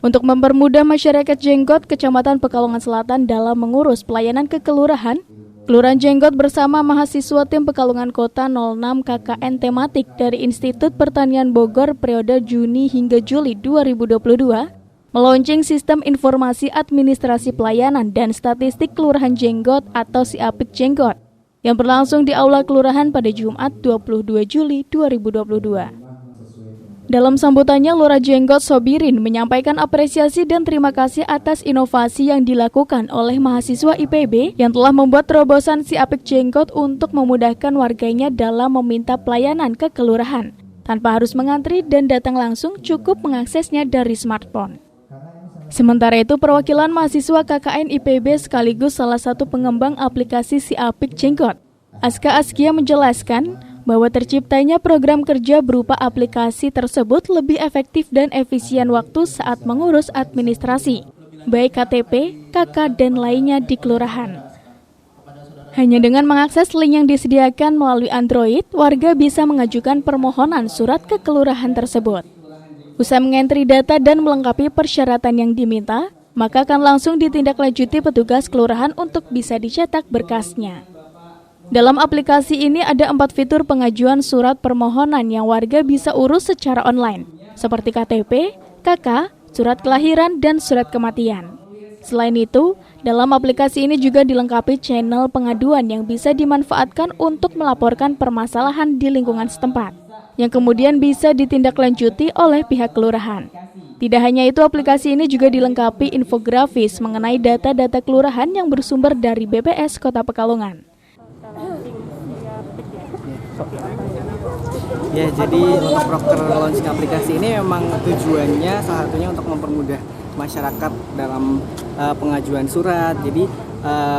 Untuk mempermudah masyarakat Jenggot, Kecamatan Pekalongan Selatan dalam mengurus pelayanan kekelurahan, Kelurahan Jenggot bersama mahasiswa tim Pekalongan Kota 06 KKN tematik dari Institut Pertanian Bogor periode Juni hingga Juli 2022 meluncing Sistem Informasi Administrasi Pelayanan dan Statistik Kelurahan Jenggot atau SIAPIK Jenggot yang berlangsung di Aula Kelurahan pada Jumat 22 Juli 2022. Dalam sambutannya, Lurah Jenggot Sobirin menyampaikan apresiasi dan terima kasih atas inovasi yang dilakukan oleh mahasiswa IPB yang telah membuat terobosan SIAPIK Jenggot untuk memudahkan warganya dalam meminta pelayanan ke kelurahan, tanpa harus mengantri dan datang langsung, cukup mengaksesnya dari smartphone. Sementara itu, perwakilan mahasiswa KKN IPB sekaligus salah satu pengembang aplikasi SIAPIK Jenggot, Aska Askia menjelaskan bahwa terciptanya program kerja berupa aplikasi tersebut lebih efektif dan efisien waktu saat mengurus administrasi, baik KTP, KK, dan lainnya di kelurahan. Hanya dengan mengakses link yang disediakan melalui Android, warga bisa mengajukan permohonan surat ke kelurahan tersebut. Usai mengentri data dan melengkapi persyaratan yang diminta, maka akan langsung ditindaklanjuti petugas kelurahan untuk bisa dicetak berkasnya. Dalam aplikasi ini ada 4 fitur pengajuan surat permohonan yang warga bisa urus secara online, seperti KTP, KK, surat kelahiran, dan surat kematian. Selain itu, dalam aplikasi ini juga dilengkapi channel pengaduan yang bisa dimanfaatkan untuk melaporkan permasalahan di lingkungan setempat, yang kemudian bisa ditindaklanjuti oleh pihak kelurahan. Tidak hanya itu, aplikasi ini juga dilengkapi infografis mengenai data-data kelurahan yang bersumber dari BPS Kota Pekalongan. Ya, jadi untuk proker launching aplikasi ini memang tujuannya salah satunya untuk mempermudah masyarakat dalam pengajuan surat. Jadi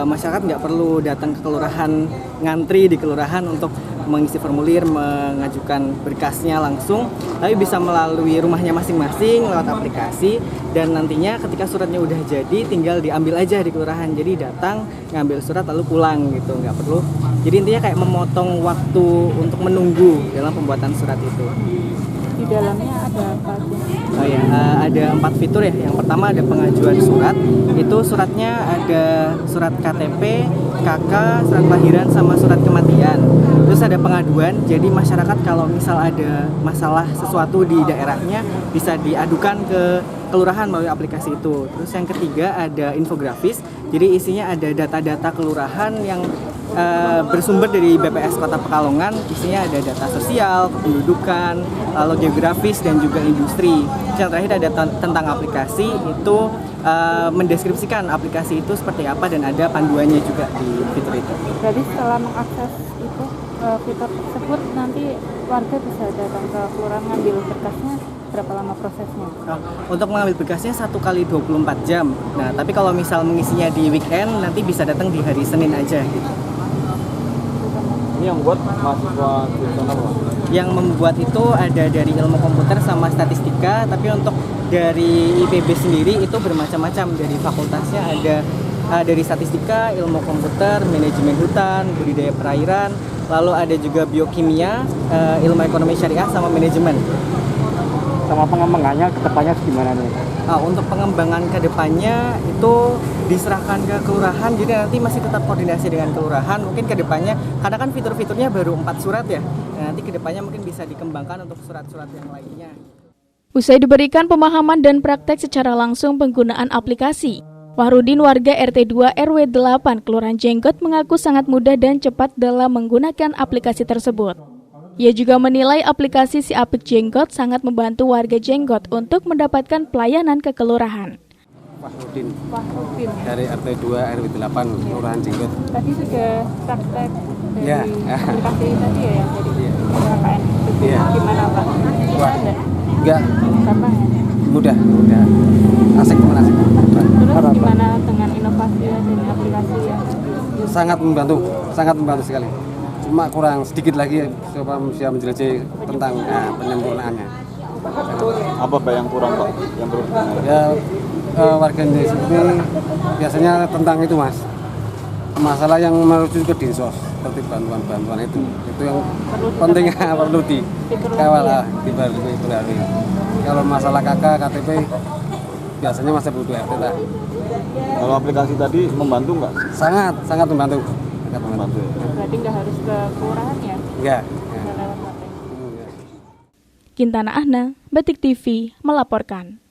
masyarakat nggak perlu datang ke kelurahan, ngantri di kelurahan untuk mengisi formulir, mengajukan berkasnya langsung, tapi bisa melalui rumahnya masing-masing lewat aplikasi, dan nantinya ketika suratnya udah jadi tinggal diambil aja di kelurahan. Jadi datang, ngambil surat lalu pulang gitu, nggak perlu. Jadi intinya kayak memotong waktu untuk menunggu dalam pembuatan surat itu. Di dalamnya ada apa aja? Oh ya, ada 4 fitur ya. Yang pertama ada pengajuan surat. Itu suratnya ada surat KTP, KK, surat kelahiran, sama surat kematian. Terus ada pengaduan, jadi masyarakat kalau misal ada masalah sesuatu di daerahnya bisa diadukan ke kelurahan melalui aplikasi itu. Terus yang ketiga ada infografis, jadi isinya ada data-data kelurahan yang bersumber dari BPS Kota Pekalongan. Isinya ada data sosial, kependudukan, lalu geografis, dan juga industri. Yang terakhir ada tentang aplikasi, itu mendeskripsikan aplikasi itu seperti apa dan ada panduannya juga di fitur itu. Jadi setelah mengakses itu fitur tersebut, nanti warga bisa datang ke kelurahan ngambil berkasnya. Berapa lama prosesnya? Untuk mengambil berkasnya 1 kali 24 jam. Nah, tapi kalau misal mengisinya di weekend, nanti bisa datang di hari Senin aja gitu. Ini yang buat mahasiswa jurusan apa? Yang membuat itu ada dari ilmu komputer sama statistika, tapi untuk dari IPB sendiri itu bermacam-macam. Dari fakultasnya ada dari statistika, ilmu komputer, manajemen hutan, budidaya perairan, lalu ada juga biokimia, ilmu ekonomi syariah, sama manajemen. Sama pengembangannya ke depannya gimana nih? Untuk pengembangan ke depannya itu diserahkan ke kelurahan, jadi nanti masih tetap koordinasi dengan kelurahan. Mungkin ke depannya, karena kan fitur-fiturnya baru 4 surat ya, nanti ke depannya mungkin bisa dikembangkan untuk surat-surat yang lainnya. Usai diberikan pemahaman dan praktek secara langsung penggunaan aplikasi, Wahrudin warga RT 2 RW 8 Kelurahan Jenggot mengaku sangat mudah dan cepat dalam menggunakan aplikasi tersebut. Ia juga menilai aplikasi SIAPIK Jenggot sangat membantu warga Jenggot untuk mendapatkan pelayanan ke kelurahan. Wahrudin dari RT 2 RW 8 Kelurahan Jenggot. Tadi sudah praktek dari Ya. aplikasi tadi ya, yang dari KKN. Iya. Gimana Pak? Wah, enggak Sama ya? mudah. Asik. Terus gimana dengan inovasi dari aplikasi ya? Sangat membantu sekali. Cuma kurang sedikit lagi supaya bisa menjelajahi tentang penyempurnaannya. Apa Pak yang kurang Pak? Yang perlu Ya, warga Indonesia ini biasanya tentang itu Mas, masalah yang merujuk ke dinsos. seperti bantuan-bantuan itu yang penting perlu dikawal diperhati. Kalau masalah KK KTP biasanya masih butuh RT lah. Kalau aplikasi tadi membantu nggak? Sangat membantu. Membantu. Berarti nggak harus ke kelurahan ya? Enggak. Bisa lewat HP. Kintana Ahna, Batik TV melaporkan.